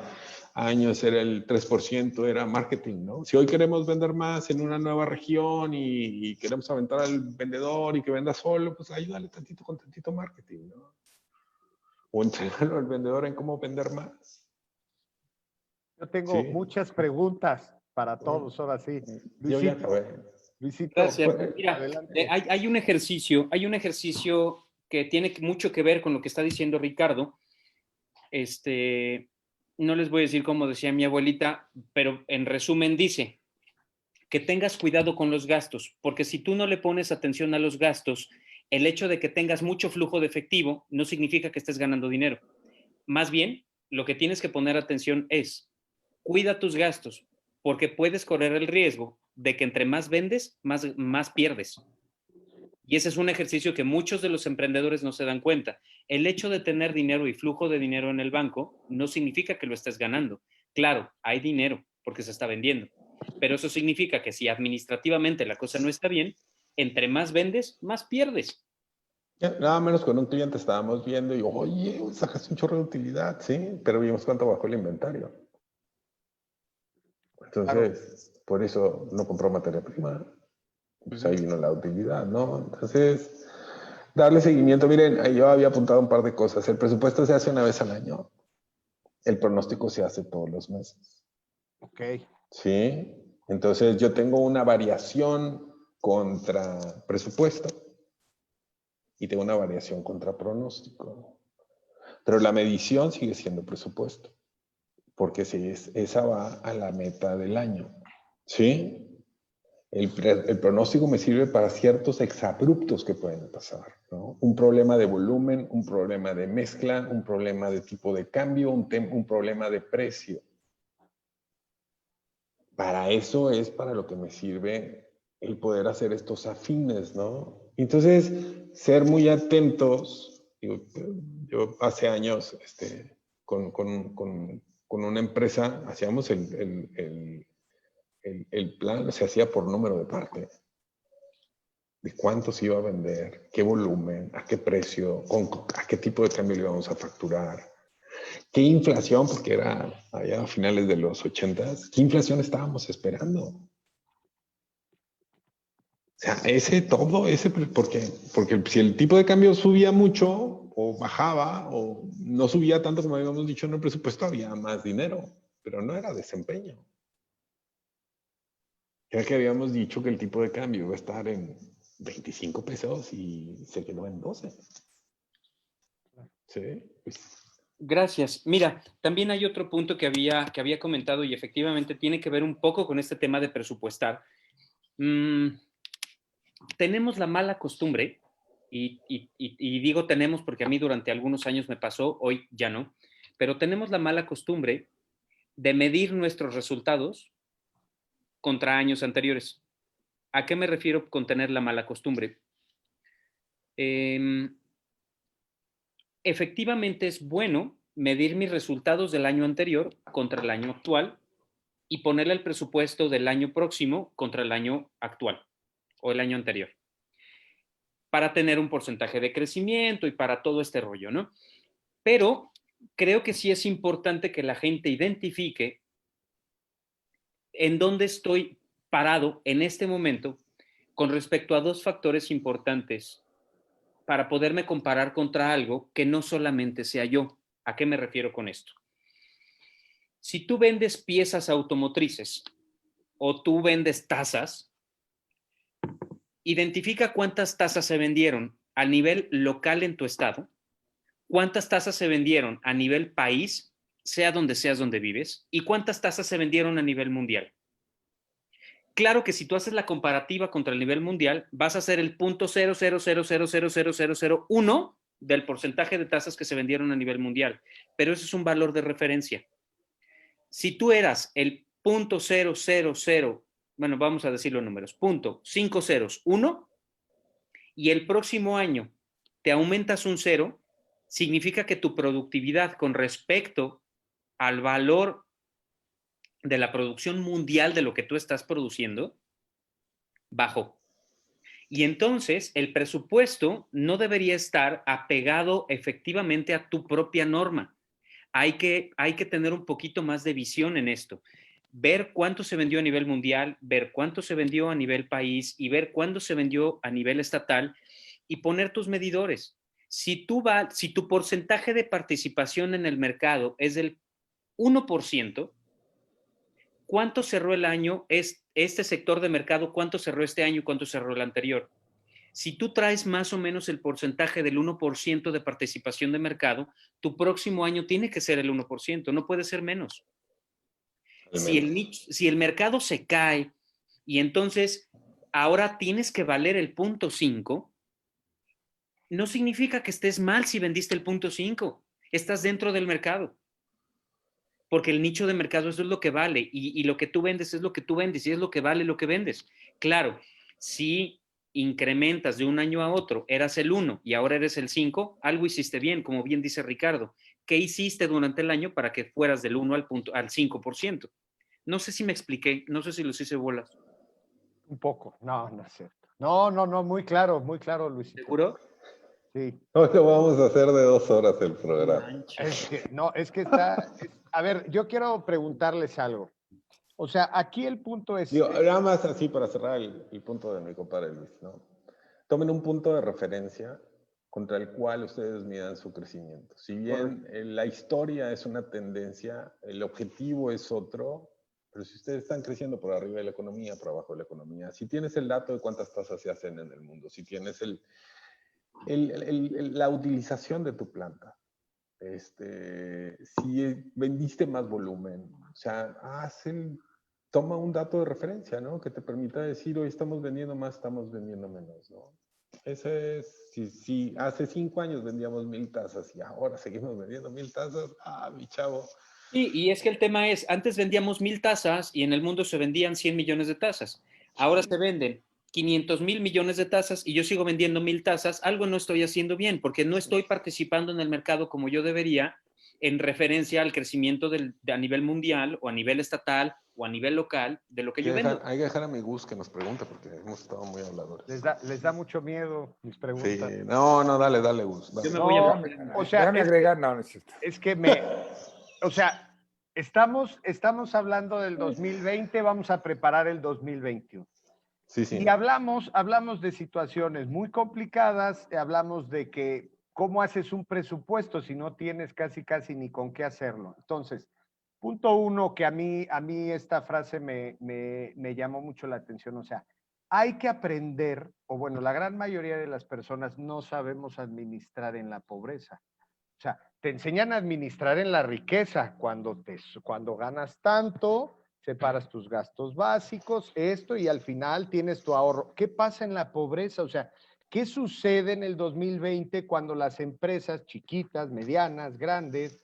años era el 3%, era marketing, ¿no? Si hoy queremos vender más en una nueva región y queremos aventar al vendedor y que venda solo, pues ayúdale tantito con tantito marketing, ¿no? O entrenarlo al vendedor en cómo vender más. Yo tengo ¿Sí? muchas preguntas para todos, ahora sí. Yo ya Luisito, acabé. Luisito, Gracias. Mira, adelante. hay un ejercicio que tiene mucho que ver con lo que está diciendo Ricardo. No les voy a decir como decía mi abuelita, pero en resumen dice que tengas cuidado con los gastos, porque si tú no le pones atención a los gastos, el hecho de que tengas mucho flujo de efectivo no significa que estés ganando dinero. Más bien, lo que tienes que poner atención es, cuida tus gastos, porque puedes correr el riesgo de que entre más vendes, más pierdes. Y ese es un ejercicio que muchos de los emprendedores no se dan cuenta. El hecho de tener dinero y flujo de dinero en el banco no significa que lo estés ganando. Claro, hay dinero porque se está vendiendo, pero eso significa que si administrativamente la cosa no está bien, entre más vendes, más pierdes. Nada menos con un cliente estábamos viendo y, oye, sacaste un chorro de utilidad, sí, pero vimos cuánto bajó el inventario. Entonces, claro, por eso no compró materia prima. Pues ahí vino la utilidad, ¿no? Entonces, darle seguimiento. Miren, yo había apuntado un par de cosas. El presupuesto se hace una vez al año. El pronóstico se hace todos los meses. Ok. ¿Sí? Entonces, yo tengo una variación contra presupuesto y tengo una variación contra pronóstico. Pero la medición sigue siendo presupuesto, porque esa va a la meta del año. ¿Sí? El pronóstico me sirve para ciertos exabruptos que pueden pasar, ¿no? Un problema de volumen, un problema de mezcla, un problema de tipo de cambio, un problema de precio. Para eso es para lo que me sirve el poder hacer estos afines, ¿no? Entonces, ser muy atentos. Yo hace años, con una empresa, hacíamos el plan, se hacía por número de parte. de cuánto se iba a vender, qué volumen, a qué precio, a qué tipo de cambio le íbamos a facturar, qué inflación, porque era allá a finales de los 80s, qué inflación estábamos esperando. O sea, porque si el tipo de cambio subía mucho o bajaba o no subía tanto como habíamos dicho en el presupuesto, había más dinero, pero no era desempeño. Era que habíamos dicho que el tipo de cambio iba a estar en 25 pesos y se quedó en 12. Sí, pues. Gracias. Mira, también hay otro punto que había comentado y efectivamente tiene que ver un poco con este tema de presupuestar. Tenemos la mala costumbre, y digo tenemos porque a mí durante algunos años me pasó, hoy ya no, pero tenemos la mala costumbre de medir nuestros resultados contra años anteriores. ¿A qué me refiero con tener la mala costumbre? Efectivamente es bueno medir mis resultados del año anterior contra el año actual y ponerle el presupuesto del año próximo contra el año actual o el año anterior, para tener un porcentaje de crecimiento y para todo este rollo, ¿no? Pero creo que sí es importante que la gente identifique en dónde estoy parado en este momento con respecto a dos factores importantes para poderme comparar contra algo que no solamente sea yo. ¿A qué me refiero con esto? Si tú vendes piezas automotrices o tú vendes tazas, identifica cuántas tazas se vendieron a nivel local en tu estado, cuántas tazas se vendieron a nivel país, sea donde seas donde vives, y cuántas tazas se vendieron a nivel mundial. Claro que si tú haces la comparativa contra el nivel mundial, vas a hacer el 0.000000001 del porcentaje de tazas que se vendieron a nivel mundial, pero eso es un valor de referencia. Si tú eras el 0.000, bueno, vamos a decirlo en números, 0.501, y el próximo año te aumentas un 0, significa que tu productividad con respecto al valor de la producción mundial de lo que tú estás produciendo bajó. Y entonces el presupuesto no debería estar apegado efectivamente a tu propia norma. Hay que tener un poquito más de visión en esto. Ver cuánto se vendió a nivel mundial, ver cuánto se vendió a nivel país y ver cuánto se vendió a nivel estatal y poner tus medidores. Si tu porcentaje de participación en el mercado es del 1%, ¿cuánto cerró el año este sector de mercado? ¿Cuánto cerró este año y cuánto cerró el anterior? Si tú traes más o menos el porcentaje del 1% de participación de mercado, tu próximo año tiene que ser el 1%, no puede ser menos. Si el mercado se cae y entonces ahora tienes que valer el 0.5, no significa que estés mal si vendiste el 0.5. Estás dentro del mercado. Porque el nicho de mercado eso es lo que vale y lo que tú vendes es lo que tú vendes y es lo que vale lo que vendes. Claro, si incrementas de un año a otro, eras el 1 y ahora eres el 5, algo hiciste bien, como bien dice Ricardo. ¿Qué hiciste durante el año para que fueras del 1 al 5%? No sé si me expliqué, no sé si los hice bolas. Un poco, no es cierto. No, muy claro, Luisito. ¿Seguro? Sí. Hoy lo vamos a hacer de 2 horas el programa. Es que está... A ver, yo quiero preguntarles algo. O sea, aquí el punto es... Digo, nada más así para cerrar el punto de mi compadre Luis, ¿no? Tomen un punto de referencia contra el cual ustedes midan su crecimiento. Si bien la historia es una tendencia, el objetivo es otro, pero si ustedes están creciendo por arriba de la economía, por abajo de la economía, si tienes el dato de cuántas tasas se hacen en el mundo, si tienes la utilización de tu planta, si vendiste más volumen, o sea, toma un dato de referencia, ¿no? Que te permita decir, hoy estamos vendiendo más, estamos vendiendo menos, ¿no? Ese es, si hace 5 años vendíamos 1000 tazas y ahora seguimos vendiendo 1000 tazas, mi chavo. Sí, y es que el tema es, antes vendíamos 1000 tazas y en el mundo se vendían 100 millones de tazas. Ahora se venden 500,000 millones de tazas y yo sigo vendiendo 1000 tazas, algo no estoy haciendo bien porque no estoy participando en el mercado como yo debería en referencia al crecimiento a nivel mundial o a nivel estatal o a nivel local de lo que yo vendo. Hay que dejar a mi Gus que nos pregunte porque hemos estado muy habladores. Les da mucho miedo mis preguntas. Sí, no, dale, Gus. Dale. Yo me voy a No, meter en- o sea, Déjame agregar, no, no es cierto. es que o sea, estamos hablando del 2020, vamos a preparar el 2021. Sí. Y hablamos de situaciones muy complicadas, hablamos de que cómo haces un presupuesto si no tienes casi ni con qué hacerlo. Entonces, punto uno, que a mí esta frase me llamó mucho la atención, o sea, hay que aprender, o bueno, la gran mayoría de las personas no sabemos administrar en la pobreza. O sea, te enseñan a administrar en la riqueza, cuando ganas tanto, separas tus gastos básicos, esto, y al final tienes tu ahorro. ¿Qué pasa en la pobreza? O sea, ¿qué sucede en el 2020 cuando las empresas chiquitas, medianas, grandes,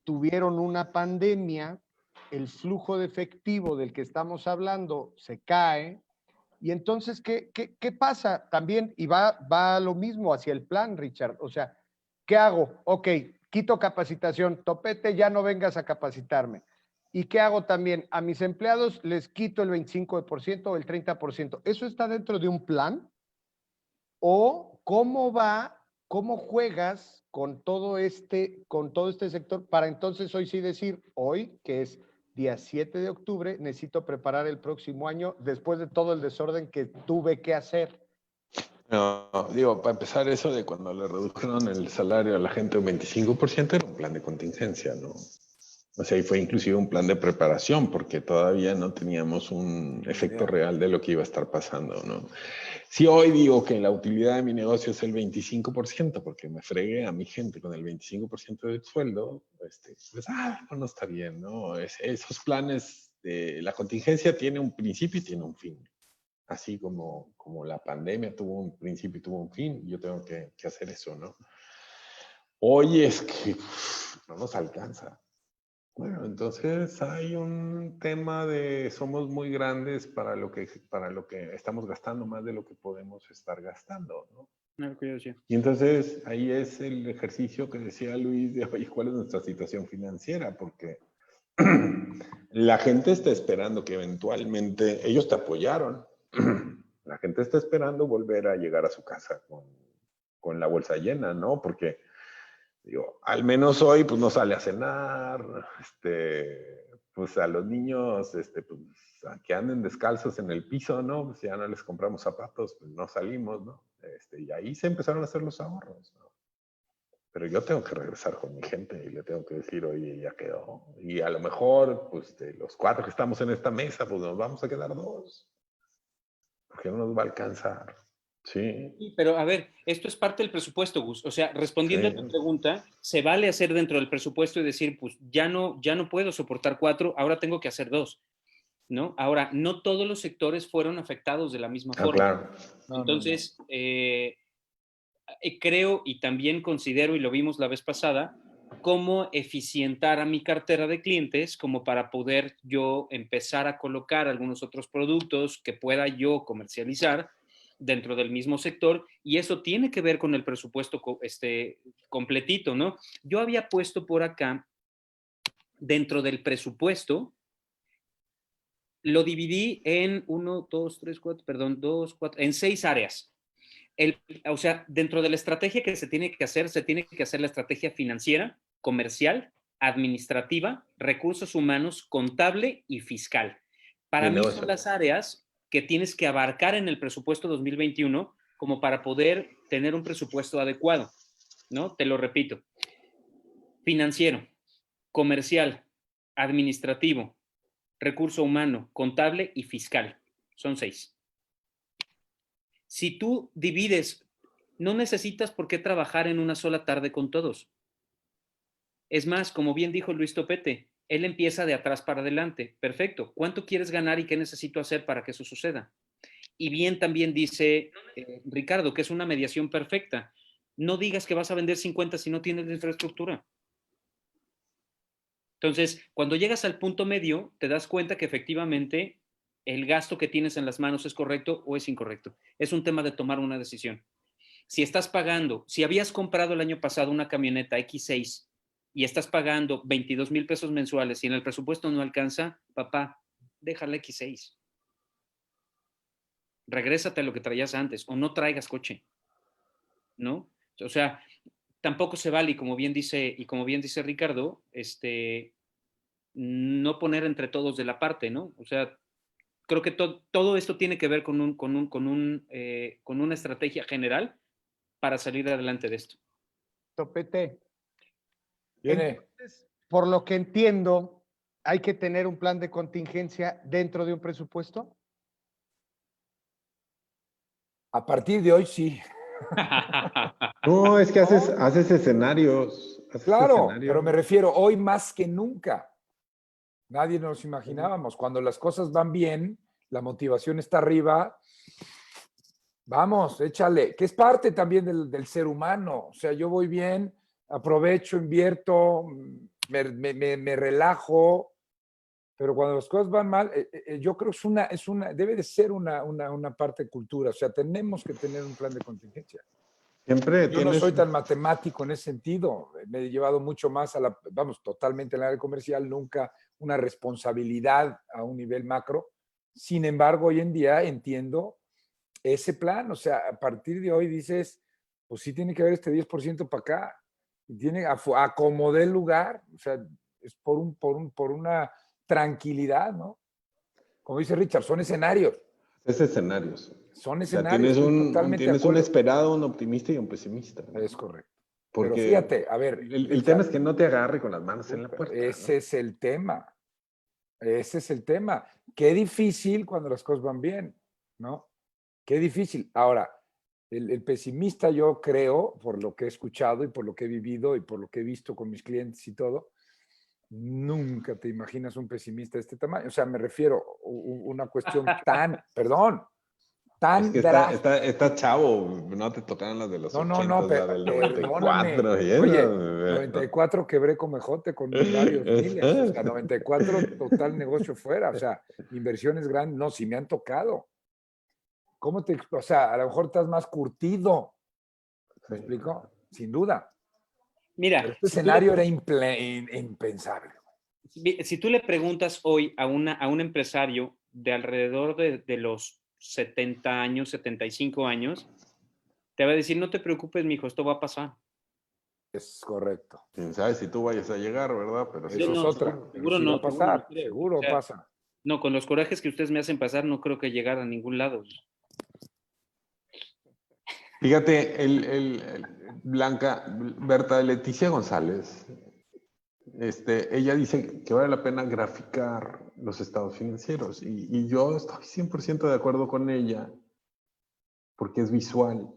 tuvieron una pandemia, el flujo de efectivo del que estamos hablando se cae? Y entonces, ¿qué pasa? También, y va lo mismo hacia el plan, Richard. O sea, ¿qué hago? Ok, quito capacitación, topete, ya no vengas a capacitarme. ¿Y qué hago también? A mis empleados les quito el 25% o el 30%. ¿Eso está dentro de un plan? ¿O cómo juegas con todo este sector para entonces hoy sí decir, hoy, que es día 7 de octubre, necesito preparar el próximo año después de todo el desorden que tuve que hacer? No, digo, para empezar, eso de cuando le redujeron el salario a la gente un 25% era un plan de contingencia, ¿no? O sea, y fue inclusive un plan de preparación porque todavía no teníamos un efecto real de lo que iba a estar pasando, ¿no? Si hoy digo que la utilidad de mi negocio es el 25% porque me fregué a mi gente con el 25% del sueldo, pues, no está bien, ¿no? Esos planes de la contingencia tiene un principio y tiene un fin. Así como la pandemia tuvo un principio y tuvo un fin, yo tengo que hacer eso, ¿no? Hoy es que no nos alcanza. Bueno, entonces hay un tema de somos muy grandes para lo que estamos gastando más de lo que podemos estar gastando, ¿no? Y entonces ahí es el ejercicio que decía Luis de, oye, ¿cuál es nuestra situación financiera? Porque la gente está esperando que eventualmente, ellos te apoyaron, la gente está esperando volver a llegar a su casa con la bolsa llena, ¿no? Porque digo, al menos hoy pues no sale a cenar, pues a los niños, pues a que anden descalzos en el piso, ¿no? Pues ya no les compramos zapatos, pues no salimos, ¿no? Y ahí se empezaron a hacer los ahorros, ¿no? Pero yo tengo que regresar con mi gente y le tengo que decir, oye, ya quedó. Y a lo mejor, pues de los 4 que estamos en esta mesa, pues nos vamos a quedar 2, porque no nos va a alcanzar. Sí. Sí, pero a ver, esto es parte del presupuesto, Gus. O sea, respondiendo a tu pregunta, se vale hacer dentro del presupuesto y decir, pues ya no puedo soportar 4, ahora tengo que hacer 2, ¿no? Ahora, no todos los sectores fueron afectados de la misma forma. Claro. Entonces, creo y también considero, y lo vimos la vez pasada, cómo eficientar a mi cartera de clientes como para poder yo empezar a colocar algunos otros productos que pueda yo comercializar dentro del mismo sector, y eso tiene que ver con el presupuesto completito, ¿no? Yo había puesto por acá, dentro del presupuesto, lo dividí en en 6 áreas. O sea, dentro de la estrategia que se tiene que hacer la estrategia financiera, comercial, administrativa, recursos humanos, contable y fiscal. Para mí son las áreas que tienes que abarcar en el presupuesto 2021 como para poder tener un presupuesto adecuado, ¿no? Te lo repito. Financiero, comercial, administrativo, recurso humano, contable y fiscal. Son 6. Si tú divides, no necesitas por qué trabajar en una sola tarde con todos. Es más, como bien dijo Luis Topete, él empieza de atrás para adelante. Perfecto. ¿Cuánto quieres ganar y qué necesito hacer para que eso suceda? Y bien también dice Ricardo, que es una mediación perfecta. No digas que vas a vender 50 si no tienes la infraestructura. Entonces, cuando llegas al punto medio, te das cuenta que efectivamente el gasto que tienes en las manos es correcto o es incorrecto. Es un tema de tomar una decisión. Si estás pagando, si habías comprado el año pasado una camioneta X6 y estás pagando 22,000 pesos mensuales y en el presupuesto no alcanza, papá, déjala X6. Regrésate a lo que traías antes o no traigas coche, ¿no? O sea, tampoco se vale, y como bien dice Ricardo, no poner entre todos de la parte, ¿no? O sea, creo que todo esto tiene que ver con una estrategia general para salir adelante de esto. Topete. Viene. Entonces, por lo que entiendo, hay que tener un plan de contingencia dentro de un presupuesto. A partir de hoy, sí. No, es que haces escenarios. Claro, pero me refiero hoy más que nunca. Nadie nos imaginábamos. Cuando las cosas van bien, la motivación está arriba. Vamos, échale, que es parte también del ser humano. O sea, yo voy bien, aprovecho, invierto, me relajo, pero cuando las cosas van mal, yo creo que debe de ser una parte de cultura. O sea, tenemos que tener un plan de contingencia. Siempre Yo no tienes. soy tan matemático en ese sentido. Me he llevado mucho más totalmente en el área comercial, nunca una responsabilidad a un nivel macro. Sin embargo, hoy en día entiendo ese plan. O sea, a partir de hoy dices, pues sí tiene que haber este 10% para acá. Y tiene acomodar el lugar. O sea, es por una tranquilidad, ¿no? Como dice Richard, son escenarios. Es escenarios. Son O sea, escenarios. tienes un esperado, un optimista y un pesimista, ¿no? Es correcto. Porque pero fíjate, a ver. El tema es que no te agarre con las manos en la puerta. Ese es el tema. Ese es el tema. Qué difícil cuando las cosas van bien, ¿no? Qué difícil. Ahora, el pesimista, yo creo, por lo que he escuchado y por lo que he vivido y por lo que he visto con mis clientes y todo, nunca te imaginas un pesimista de este tamaño. O sea, me refiero a una cuestión tan Es que está chavo, no te tocaron las de los 80, No, la del 94. perdóname. Oye, 94 quebré con Mejote con varios miles. O sea, 94 total negocio fuera. O sea, inversiones grandes. No, sí me han tocado. O sea, a lo mejor estás más curtido. ¿Me explico? Sin duda. Mira, Pero este escenario era impensable. Si tú le preguntas hoy a un empresario de alrededor de los 70 años, 75 años, te va a decir, no te preocupes, mijo, esto va a pasar. Es correcto. Quién sabe si tú vayas a llegar, ¿verdad? Pero eso es otra. Seguro sí no va a pasar. Seguro o sea, pasa. No, con los corajes que ustedes me hacen pasar, no creo que llegar a ningún lado. Fíjate, Blanca, Berta Leticia González, ella dice que vale la pena graficar los estados financieros y yo estoy 100% de acuerdo con ella porque es visual.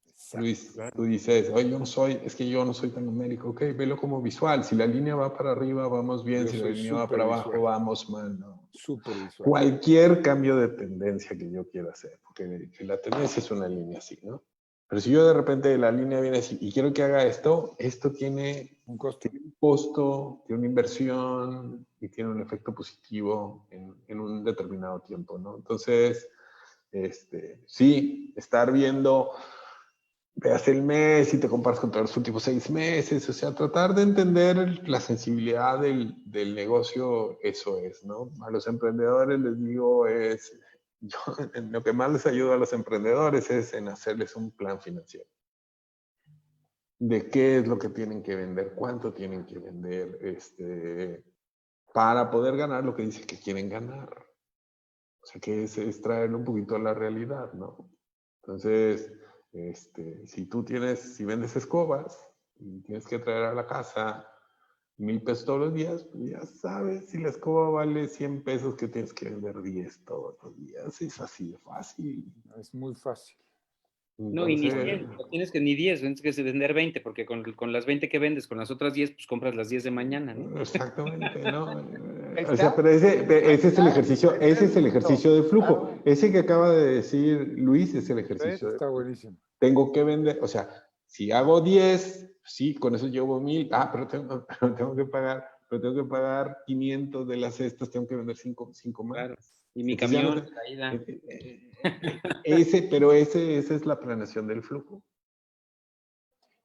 Exacto. Luis, tú dices, oye, yo no soy tan numérico, ok, velo como visual, si la línea va para arriba, vamos bien, si la línea va para abajo, vamos mal, ¿no? Súper visual. Cualquier cambio de tendencia que yo quiera hacer, porque la tendencia es una línea así, ¿no? Pero si yo de repente la línea viene así y quiero que haga esto tiene un costo, tiene una inversión y tiene un efecto positivo en un determinado tiempo, ¿no? Entonces, sí, estar viendo, veas el mes y te comparas con todos los últimos 6 meses, o sea, tratar de entender la sensibilidad del negocio, eso es, ¿no? A los emprendedores les digo lo que más les ayuda a los emprendedores es en hacerles un plan financiero. De qué es lo que tienen que vender, cuánto tienen que vender, para poder ganar lo que dice que quieren ganar. O sea, que es traerlo un poquito a la realidad, ¿no? Entonces, si vendes escobas y tienes que traer a la casa 1,000 pesos todos los días, pues ya sabes, si la escoba vale 100 pesos, que tienes que vender 10 todos los días. Es así de fácil. Es muy fácil. Entonces, no, y ni 100, ni 10, tienes que vender 20, porque con las 20 que vendes, con las otras 10, pues compras las 10 de mañana, ¿no? Exactamente, ¿no? O sea, pero ese es el ejercicio de flujo. Ese que acaba de decir Luis es el ejercicio. Está buenísimo. Tengo que vender, o sea, si hago 10, sí, con eso llevo 1,000, pero tengo que pagar 500 de las cestas, tengo que vender 5 más. Claro. Y mi camión, caída. Pero esa es la planeación del flujo.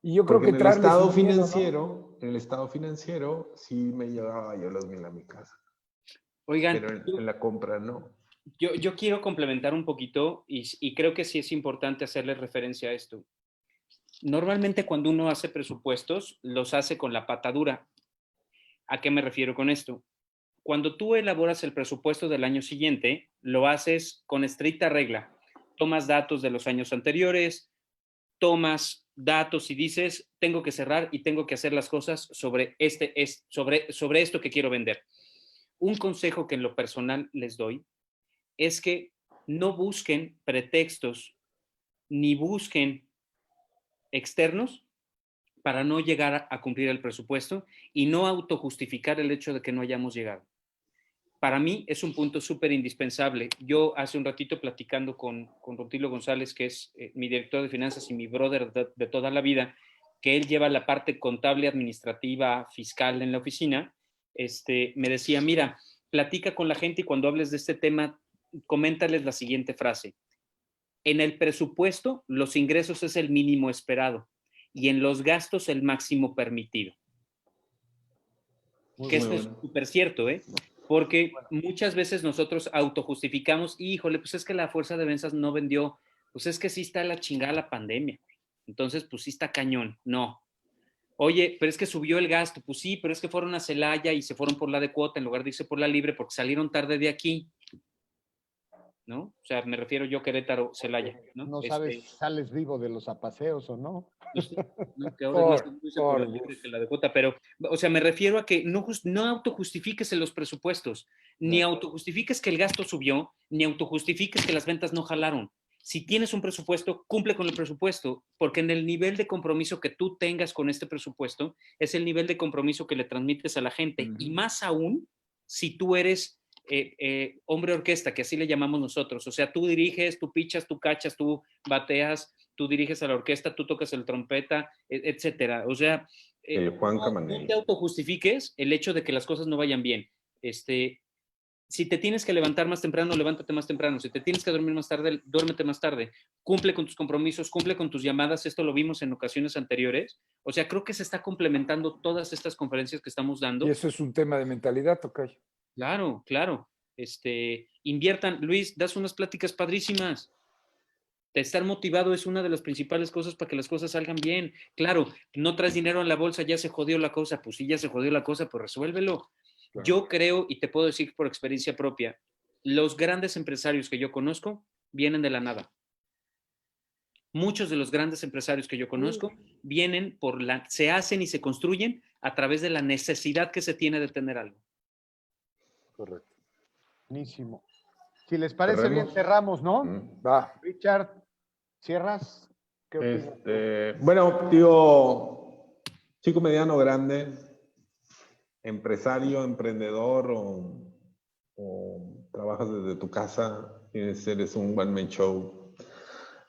Y yo creo porque que en el estado financiero sí me llevaba yo los 1,000 a mi casa. Oigan, pero en la compra no. yo quiero complementar un poquito y creo que sí es importante hacerle referencia a esto. Normalmente cuando uno hace presupuestos, los hace con la pata dura. ¿A qué me refiero con esto? Cuando tú elaboras el presupuesto del año siguiente, lo haces con estricta regla. Tomas datos de los años anteriores, tomas datos y dices, tengo que cerrar y tengo que hacer las cosas sobre esto que quiero vender. Un consejo que en lo personal les doy es que no busquen pretextos ni busquen externos para no llegar a cumplir el presupuesto y no autojustificar el hecho de que no hayamos llegado. Para mí es un punto súper indispensable. Yo hace un ratito platicando con Rutilio González, que es mi director de finanzas y mi brother de toda la vida, que él lleva la parte contable, administrativa, fiscal en la oficina, me decía, mira, platica con la gente y cuando hables de este tema, coméntales la siguiente frase. En el presupuesto, los ingresos es el mínimo esperado y en los gastos el máximo permitido. Que esto es súper cierto, ¿eh? Porque muchas veces nosotros autojustificamos, híjole, pues es que la fuerza de ventas no vendió, pues es que sí está la chingada la pandemia, entonces pues sí está cañón, no. Oye, pero es que subió el gasto, pues sí, pero es que fueron a Celaya y se fueron por la de cuota en lugar de irse por la libre porque salieron tarde de aquí, ¿no? O sea, me refiero yo Querétaro, Celaya, ¿no? No sabes si sales vivo de los apaseos o no. Pues sí, ¿no? Que ahora es más seguro irse por la libre que la de cuota, pero, o sea, me refiero a que no autojustifiques en los presupuestos, ni autojustifiques que el gasto subió, ni autojustifiques que las ventas no jalaron. Si tienes un presupuesto, cumple con el presupuesto, porque en el nivel de compromiso que tú tengas con este presupuesto es el nivel de compromiso que le transmites a la gente, y más aún si tú eres hombre orquesta, que así le llamamos nosotros, o sea, tú diriges, tú pichas, tú cachas, tú bateas, tú diriges a la orquesta, tú tocas el trompeta, etcétera. O sea, no te autojustifiques el hecho de que las cosas no vayan bien. Si te tienes que levantar más temprano, levántate más temprano. Si te tienes que dormir más tarde, duérmete más tarde. Cumple con tus compromisos, cumple con tus llamadas. Esto lo vimos en ocasiones anteriores. O sea, creo que se está complementando todas estas conferencias que estamos dando. Y eso es un tema de mentalidad, tocayo. Claro, claro. Inviertan. Luis, das unas pláticas padrísimas. De estar motivado es una de las principales cosas para que las cosas salgan bien. Claro, no traes dinero en la bolsa, ya se jodió la cosa. Pues sí, ya se jodió la cosa, pues resuélvelo. Claro. Yo creo, y te puedo decir por experiencia propia, los grandes empresarios que yo conozco vienen de la nada. Muchos de los grandes empresarios que yo conozco vienen se hacen y se construyen a través de la necesidad que se tiene de tener algo. Correcto. Buenísimo. Si les parece bien, cerramos, ¿no? Va. Richard, ¿cierras? ¿Qué opinas? Bueno, digo, chico, mediano, grande, empresario, emprendedor o trabajas desde tu casa, eres un one-man show.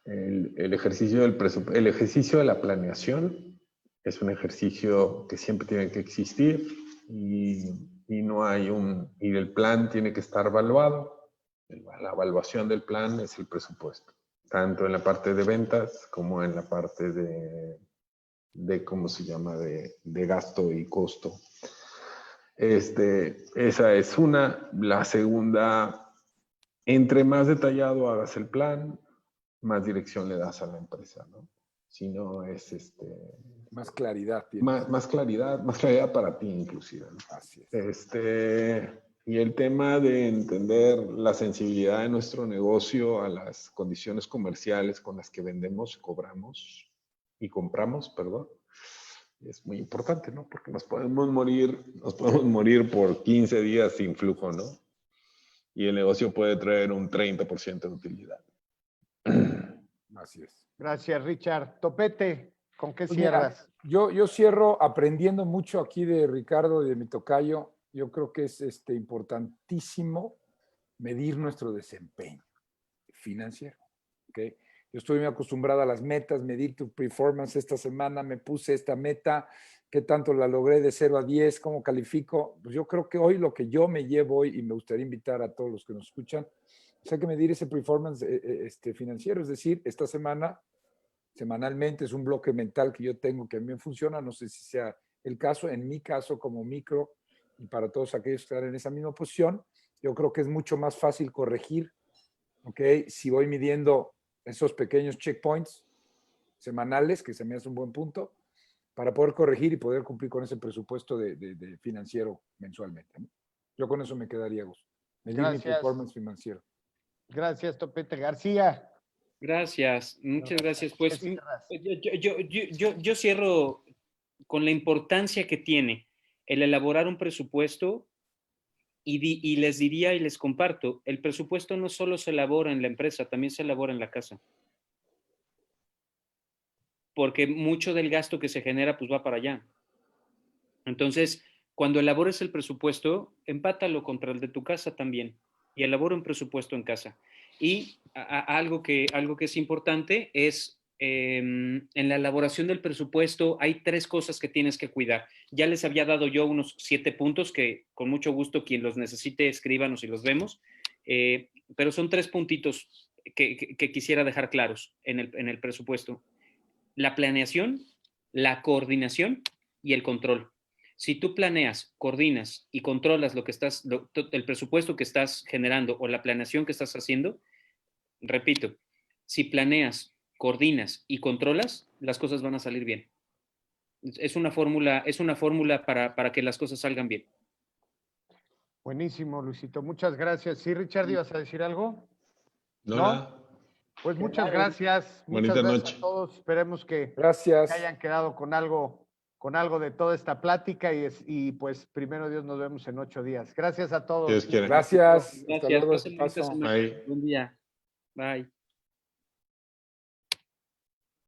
El ejercicio de la planeación es un ejercicio que siempre tiene que existir y el plan tiene que estar evaluado. La evaluación del plan es el presupuesto, tanto en la parte de ventas como en la parte de ¿cómo se llama?, de gasto y costo. Esa es una. La segunda, entre más detallado hagas el plan, más dirección le das a la empresa, ¿no? Si no es más claridad. Más claridad para ti inclusive, ¿no? Así es. Y el tema de entender la sensibilidad de nuestro negocio a las condiciones comerciales con las que vendemos, cobramos y compramos, perdón, es muy importante, ¿no? Porque nos podemos morir por 15 días sin flujo, ¿no? Y el negocio puede traer un 30% de utilidad. Así es. Gracias, Richard. Topete, ¿con qué cierras? Mira, yo cierro aprendiendo mucho aquí de Ricardo y de mi tocayo. Yo creo que es importantísimo medir nuestro desempeño financiero. ¿Okay? Yo estoy muy acostumbrado a las metas, medir tu performance. Esta semana me puse esta meta, qué tanto la logré de 0 a 10, cómo califico. Pues yo creo que hoy lo que yo me llevo hoy, y me gustaría invitar a todos los que nos escuchan, hay que medir ese performance financiero. Es decir, esta semana, semanalmente, es un bloque mental que yo tengo que a mí me funciona. No sé si sea el caso. En mi caso, como micro, y para todos aquellos que están en esa misma posición, Yo creo que es mucho más fácil corregir, ¿ok? Si voy midiendo esos pequeños checkpoints semanales, que se me hace un buen punto, para poder corregir y poder cumplir con ese presupuesto de financiero mensualmente, ¿no? Yo con eso me quedaría, Gus. Medir mi Gracias. performance financiero. Gracias, Topete García. Gracias, muchas gracias. Pues ¿Qué cierras? yo cierro con la importancia que tiene el elaborar un presupuesto y les diría y les comparto, el presupuesto no solo se elabora en la empresa, también se elabora en la casa. Porque mucho del gasto que se genera pues va para allá. Entonces, cuando elabores el presupuesto, empátalo contra el de tu casa también y elabora un presupuesto en casa. Y algo que es importante es en la elaboración del presupuesto hay 3 cosas que tienes que cuidar. Ya les había dado yo unos 7 puntos que con mucho gusto quien los necesite escríbanos y los vemos, pero son 3 puntitos que quisiera dejar claros en el presupuesto. La planeación, la coordinación y el control. Si tú planeas, coordinas y controlas lo que estás, el presupuesto que estás generando o la planeación que estás haciendo, repito, si planeas, coordinas y controlas, las cosas van a salir bien. Es una fórmula para que las cosas salgan bien. Buenísimo, Luisito. Muchas gracias. Sí, Richard, ¿ibas a decir algo? No, ¿No? nada. Pues muchas gracias. Bonita Muchas gracias noche. a todos. Esperemos que Gracias. hayan quedado con algo de toda esta plática y pues primero Dios nos vemos en 8 días. Gracias a todos. Dios quiera. Gracias. Hasta Gracias. luego. Pasen bonita Paso. semana. Bye. Buen día. Bye.